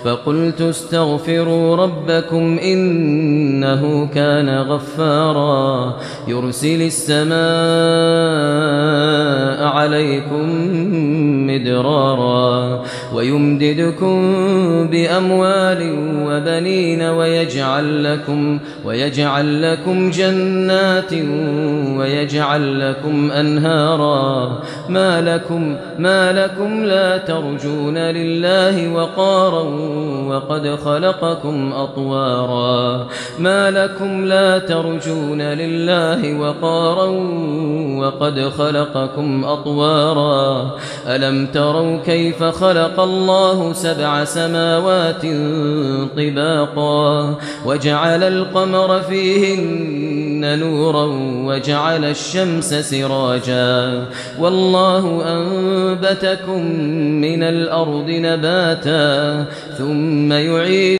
فقلت استغفروا ربكم إنه كان غفارا يرسل السماء عليكم مدرارا ويمددكم بأموال وبنين ويجعل لكم جنات ويجعل لكم أنهارا ما لكم لا ترجون لله وقارا وقد خلقكم أطوارا ما لكم لا ترجون لله وقارا وقد خلقكم أطوارا ألم تروا كيف خلق الله 7 سماوات طباقا وجعل القمر فيهن نورا وجعل الشمس سراجا والله أنبتكم من الأرض نباتا ثم يعيد